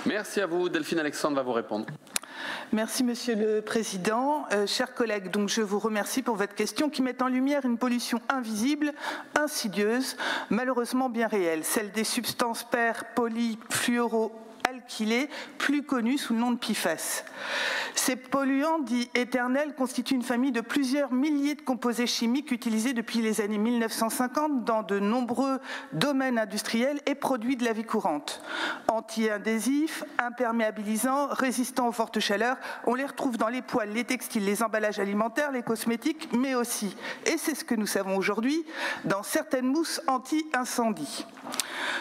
Merci à vous. Delphine Alexandre va vous répondre. Merci Monsieur le Président. Chers collègues, donc je vous remercie pour votre question qui met en lumière une pollution invisible, insidieuse, malheureusement bien réelle, celle des substances polyfluoroalkylées, plus connues sous le nom de PFAS. Ces polluants dits éternels constituent une famille de plusieurs milliers de composés chimiques utilisés depuis les années 1950 dans de nombreux domaines industriels et produits de la vie courante. Anti-adhésifs, imperméabilisants, résistants aux fortes chaleurs, on les retrouve dans les poêles, les textiles, les emballages alimentaires, les cosmétiques, mais aussi, et c'est ce que nous savons aujourd'hui, dans certaines mousses anti-incendie.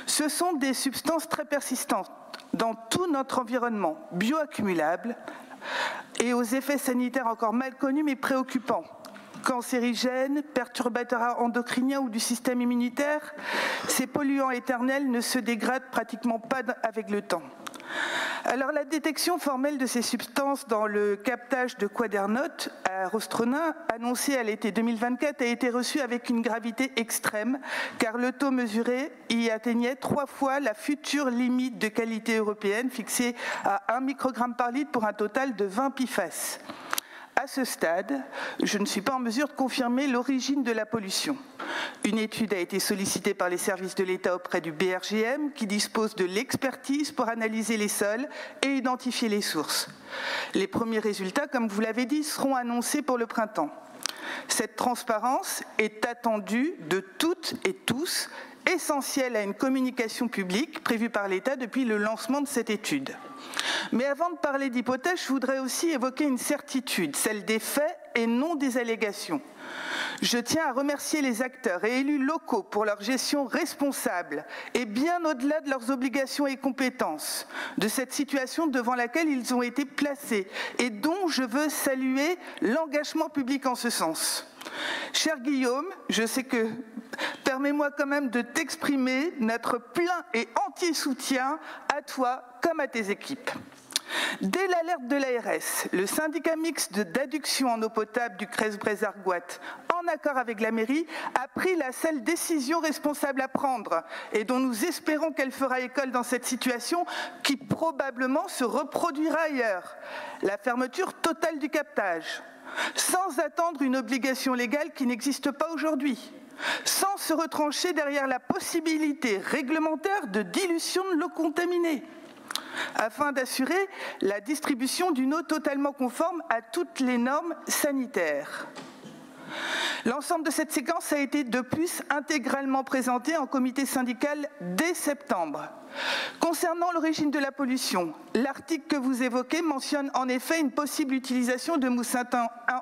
Ce sont des substances très persistantes dans tout notre environnement, bioaccumulables, et aux effets sanitaires encore mal connus mais préoccupants. Cancérigènes, perturbateurs endocriniens ou du système immunitaire, ces polluants éternels ne se dégradent pratiquement pas avec le temps. Alors la détection formelle de ces substances dans le captage de Quadernote à Rostronin, annoncé à l'été 2024, a été reçue avec une gravité extrême, car le taux mesuré y atteignait 3 fois la future limite de qualité européenne, fixée à 1 microgramme par litre pour un total de 20 PFAS. À ce stade, je ne suis pas en mesure de confirmer l'origine de la pollution. Une étude a été sollicitée par les services de l'État auprès du BRGM qui dispose de l'expertise pour analyser les sols et identifier les sources. Les premiers résultats, comme vous l'avez dit, seront annoncés pour le printemps. Cette transparence est attendue de toutes et tous, essentielle à une communication publique prévue par l'État depuis le lancement de cette étude. Mais avant de parler d'hypothèses, je voudrais aussi évoquer une certitude, celle des faits et non des allégations. Je tiens à remercier les acteurs et élus locaux pour leur gestion responsable et bien au-delà de leurs obligations et compétences, de cette situation devant laquelle ils ont été placés et dont je veux saluer l'engagement public en ce sens. Cher Guillaume, je sais que, permets-moi quand même de t'exprimer notre plein et entier soutien à toi comme à tes équipes. Dès l'alerte de l'ARS, le syndicat mixte d'adduction en eau potable du Crest-Bresse-Argoat, en accord avec la mairie, a pris la seule décision responsable à prendre et dont nous espérons qu'elle fera école dans cette situation qui probablement se reproduira ailleurs. La fermeture totale du captage, sans attendre une obligation légale qui n'existe pas aujourd'hui, sans se retrancher derrière la possibilité réglementaire de dilution de l'eau contaminée, afin d'assurer la distribution d'une eau totalement conforme à toutes les normes sanitaires. L'ensemble de cette séquence a été de plus intégralement présenté en comité syndical dès septembre. Concernant l'origine de la pollution, l'article que vous évoquez mentionne en effet une possible utilisation de mousse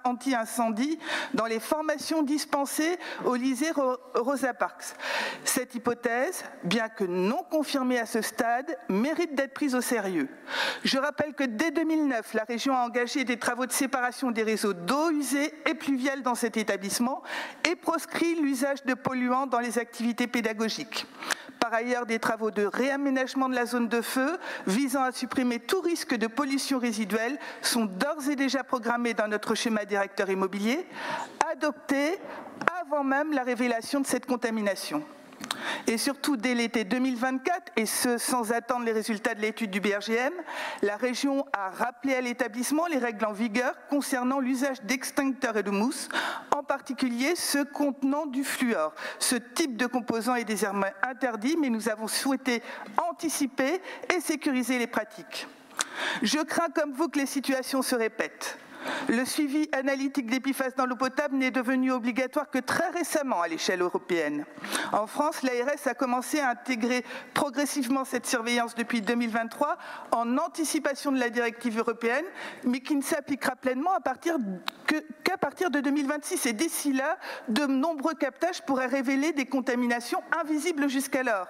anti-incendie dans les formations dispensées au lycée Rosa Parks. Cette hypothèse, bien que non confirmée à ce stade, mérite d'être prise au sérieux. Je rappelle que dès 2009, la région a engagé des travaux de séparation des réseaux d'eau usée et pluviale dans cet établissement et proscrit l'usage de polluants dans les activités pédagogiques. Par ailleurs, des travaux de réaménagement de la zone de feu visant à supprimer tout risque de pollution résiduelle sont d'ores et déjà programmés dans notre schéma directeur immobilier, adopté avant même la révélation de cette contamination. Et surtout, dès l'été 2024, et ce sans attendre les résultats de l'étude du BRGM, la région a rappelé à l'établissement les règles en vigueur concernant l'usage d'extincteurs et de mousse, en particulier ceux contenant du fluor. Ce type de composant est désormais interdit, mais nous avons souhaité anticiper et sécuriser les pratiques. Je crains comme vous que les situations se répètent. Le suivi analytique des PFAS dans l'eau potable n'est devenu obligatoire que très récemment à l'échelle européenne. En France, l'ARS a commencé à intégrer progressivement cette surveillance depuis 2023 en anticipation de la directive européenne, mais qui ne s'appliquera pleinement qu'à partir de 2026. Et d'ici là, de nombreux captages pourraient révéler des contaminations invisibles jusqu'alors.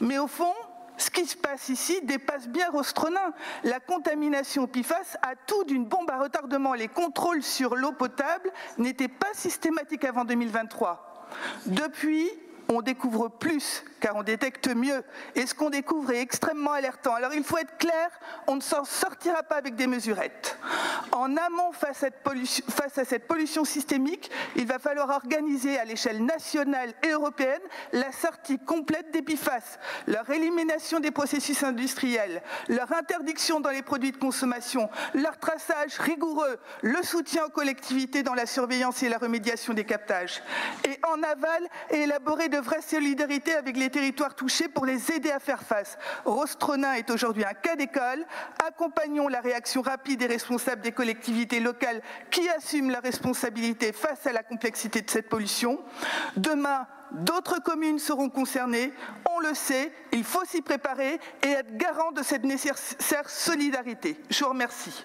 Mais au fond, ce qui se passe ici dépasse bien Rostronin. La contamination PFAS a tout d'une bombe à retardement. Les contrôles sur l'eau potable n'étaient pas systématiques avant 2023. Depuis, on découvre plus car on détecte mieux. Et ce qu'on découvre est extrêmement alertant. Alors il faut être clair, on ne s'en sortira pas avec des mesurettes. En amont, face à cette pollution systémique, il va falloir organiser à l'échelle nationale et européenne la sortie complète des PFAS, leur élimination des processus industriels, leur interdiction dans les produits de consommation, leur traçage rigoureux, le soutien aux collectivités dans la surveillance et la remédiation des captages. Et en aval, élaborer de vraies solidarités avec les territoires touchés pour les aider à faire face. Rostronin est aujourd'hui un cas d'école. Accompagnons la réaction rapide et responsable des collectivités locales qui assument la responsabilité face à la complexité de cette pollution. Demain, d'autres communes seront concernées. On le sait, il faut s'y préparer et être garant de cette nécessaire solidarité. Je vous remercie.